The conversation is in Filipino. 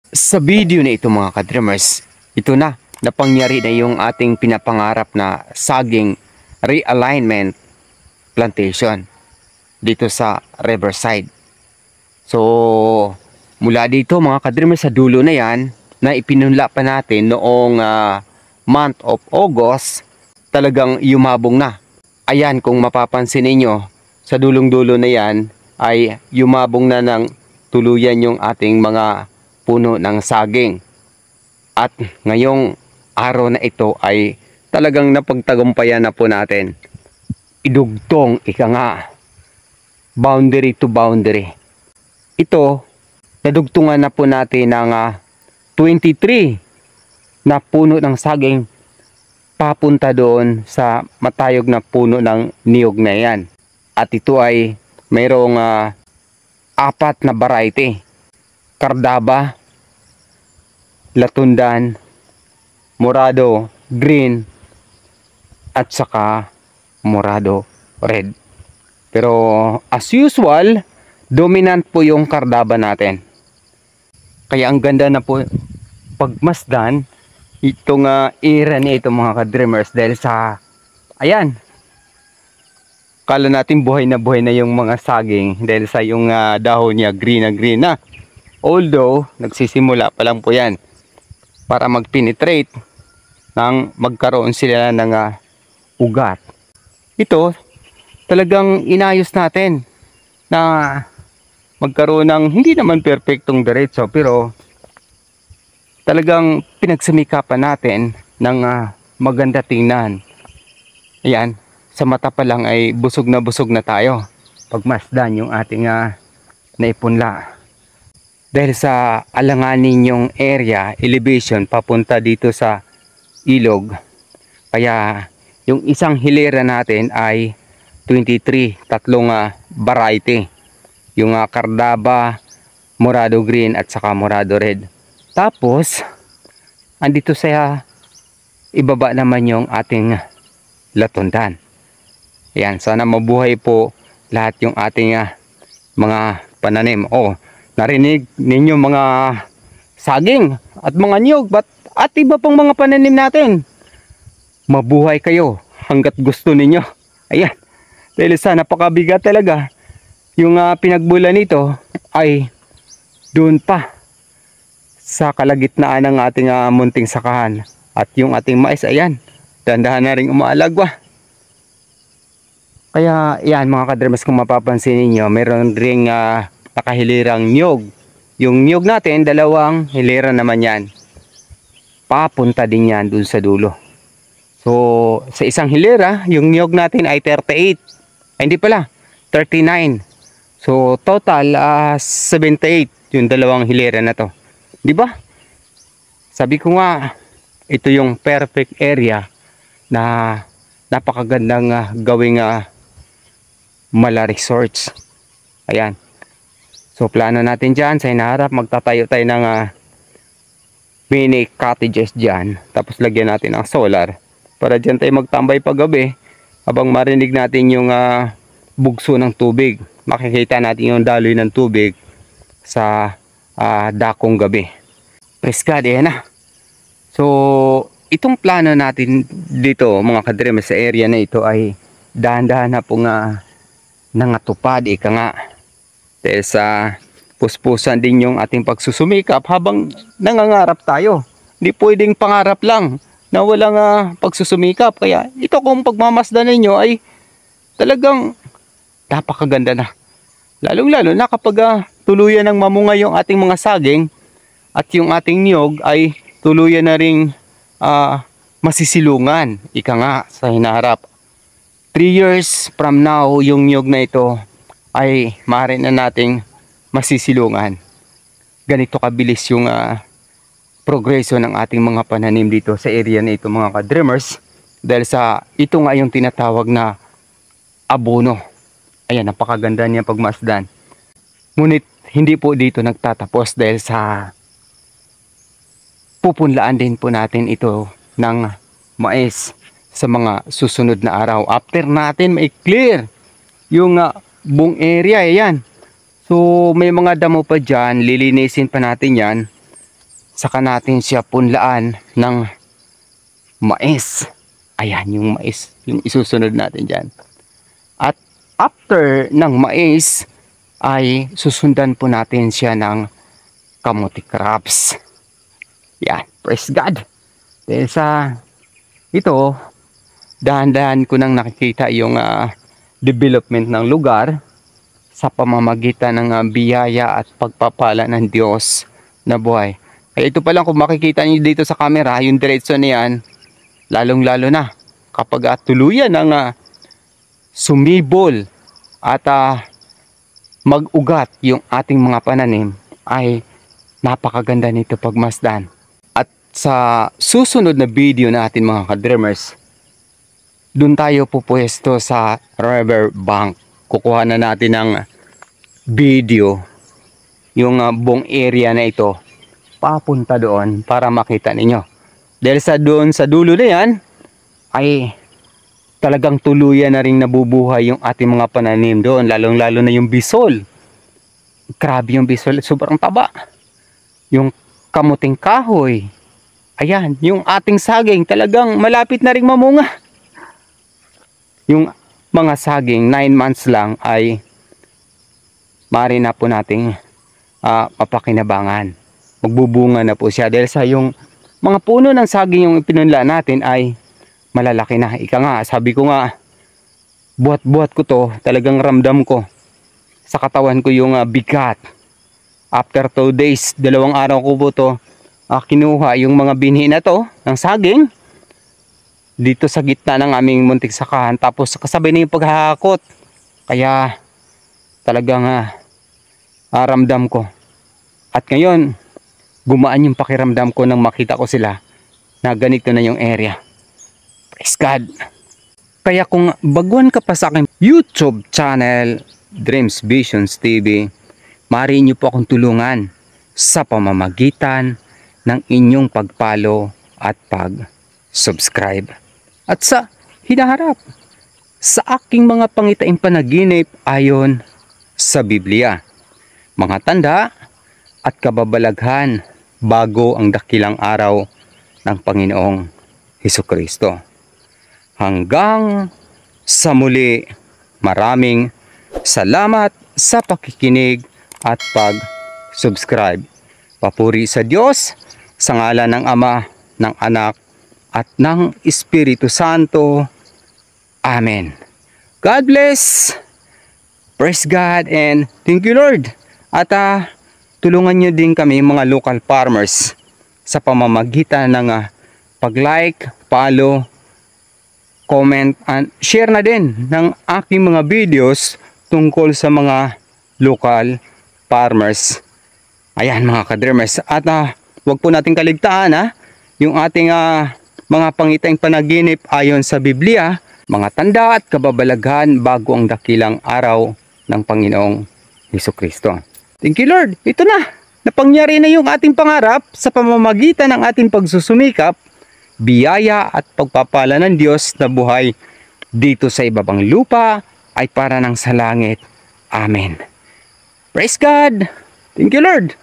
Sa video na ito mga ka-dreamers, ito na, napangyari na yung ating pinapangarap na saging realignment plantation dito sa Riverside. So, mula dito mga ka-dreamers sa dulo na yan, na ipinunla pa natin noong month of August, talagang yumabong na. Ayan, kung mapapansin ninyo, sa dulong-dulo na yan ay yumabong na ng tuluyan yung ating mga puno ng saging. At ngayong araw na ito ay talagang napagtagumpayan na po natin. Idugtong, ika nga, boundary to boundary. Ito, nadugtungan na po natin ng 23 na puno ng saging papunta doon sa matayog na puno ng niyog na yan. At ito ay mayroong 4 na variety. Cardaba, Latundan, Morado Green, at saka Morado Red. Pero as usual, dominant po yung Cardaba natin. Kaya ang ganda na po pagmasdan itong era ni ito mga ka-dreamers, dahil sa ayan, kala natin buhay na yung mga saging dahil sa yung dahon niya green na. Although nagsisimula pa lang po yan para mag-penetrate nang magkaroon sila ng ugat. Ito talagang inayos natin na magkaroon ng hindi naman perfectong diretso, pero talagang pinagsimikapan natin ng maganda tingnan. Ayan, sa mata pa lang ay busog na tayo pagmasdan yung ating naipunla. Dahil sa alanganin yung area, elevation, papunta dito sa ilog. Kaya yung isang hilera natin ay 23, tatlong variety. Yung Cardaba, Morado Green at saka Morado Red. Tapos, andito sa ibaba naman yung ating Latundan. Ayan, sana mabuhay po lahat yung ating mga pananim. Narinig ninyo mga saging at mga niyog at iba pang mga pananim natin. Mabuhay kayo hanggat gusto ninyo. Ayan, dahil sa napakabigat talaga, yung pinagbulan nito ay doon pa sa kalagitnaan ng ating munting sakahan. At yung ating mais, ayan, dandahan na rin umaalagwa. Kaya yan mga ka-dreamers, kung mapapansin niyo, meron ring nakahilirang niyog. Yung niyog natin, 2 hilera naman yan. Papunta din yan dun sa dulo. So, sa isang hilera, yung niyog natin ay 38. Ay, hindi pala, 39. So, total 78 yung 2 hilera na to. Di ba? Sabi ko nga, ito yung perfect area na napakagandang gawing mala resorts. Ayan. So plano natin dyan sa hinaharap, magtatayo tayo ng mini cottages dyan. Tapos lagyan natin ng solar para dyan tayo magtambay paggabi habang marinig natin yung bugso ng tubig. Makikita natin yung daloy ng tubig sa dakong gabi. Preskad, yan na. So itong plano natin dito mga ka-dreamers, sa area na ito ay dahan-dahan na pong nangatupad, ika nga. Dahil sa puspusan din yung ating pagsusumikap habang nangangarap tayo. Hindi pwedeng pangarap lang na walang pagsusumikap. Kaya ito, kung pagmamasdan ninyo ay talagang napakaganda na. Lalong-lalo na kapag tuluyan ng mamunga yung ating mga saging at yung ating niyog ay tuluyan na ring masisilungan. Ika nga sa hinaharap. 3 years from now, yung niyog na ito ay maaari na nating masisilungan. Ganito kabilis yung progresyo ng ating mga pananim dito sa area na ito mga ka-dreamers. Dahil sa ito nga yung tinatawag na abono. Ayan, napakaganda niya pagmasdan. Ngunit hindi po dito nagtatapos, dahil sa pupunlaan din po natin ito ng mais sa mga susunod na araw. After natin ma-clear yung buong area, ayan. So may mga damo pa dyan, lilinisin pa natin yan saka natin siya punlaan ng mais. Ayan yung mais, yung isusunod natin dyan. At after ng mais ay susundan po natin siya ng kamuti crops. Yan, praise God. Dahil sa ito, dahan-dahan ko nang nakikita yung development ng lugar sa pamamagitan ng biyaya at pagpapala ng Diyos na buhay. Kaya ito pa lang, kung makikita niyo dito sa camera, yung diretsyon na yan, lalong-lalo na kapag tuluyan ng sumibol at mag-ugat yung ating mga pananim, ay napakaganda nito pagmasdan. At sa susunod na video natin mga ka-dreamers, dun tayo pupwesto sa river bank. Kukuha na natin ng video yung buong area na ito papunta doon para makita ninyo. Dahil sa doon sa dulo na yan ay talagang tuluyan na rin nabubuhay yung ating mga pananim doon, lalong-lalo na yung bisol. Grabe yung bisol, sobrang taba. Yung kamuting kahoy, ayan, yung ating saging talagang malapit na rin mamunga. Yung mga saging 9 months lang ay maaari na po nating mapakinabangan. Magbubunga na po siya dahil sa yung mga puno ng saging yung ipinunla natin ay malalaki na. Ika nga, sabi ko nga, buhat-buhat ko to, talagang ramdam ko sa katawan ko yung bigat. After 2 days, 2 araw ko po to kinuha yung mga binhi na to ng saging dito sa gitna ng aming muntik sakahan, tapos kasabay na yung paghahakot. Kaya talagang ramdam ko. At ngayon, gumaan yung pakiramdam ko nang makita ko sila na ganito na yung area. Praise God. Kaya kung baguhan ka pa sa aking YouTube channel, Dreams Visions TV, maaari niyo po akong tulungan sa pamamagitan ng inyong pag-follow at pag-subscribe. At sa hinaharap, sa aking mga pangitaing panaginip ayon sa Biblia, mga tanda at kababalaghan bago ang dakilang araw ng Panginoong Hesukristo. Hanggang sa muli, maraming salamat sa pakikinig at pag-subscribe. Papuri sa Diyos, sa ngalan ng Ama, ng Anak, at ng Espiritu Santo. Amen. God bless. Praise God and thank you Lord. At tulungan nyo din kami mga local farmers sa pamamagitan ng pag-like, follow, comment, and share na din ng aking mga videos tungkol sa mga local farmers. Ayan mga ka-dreamers. At wag po natin kaligtaan yung ating mga pangitaing panaginip ayon sa Biblia, mga tanda at kababalaghan bago ang dakilang araw ng Panginoong Hesukristo. Thank you Lord. Ito na. Napangyari na yung ating pangarap sa pamamagitan ng ating pagsusumikap, biyaya at pagpapala ng Diyos na buhay dito sa ibabang lupa ay para ng sa langit. Amen. Praise God. Thank you Lord.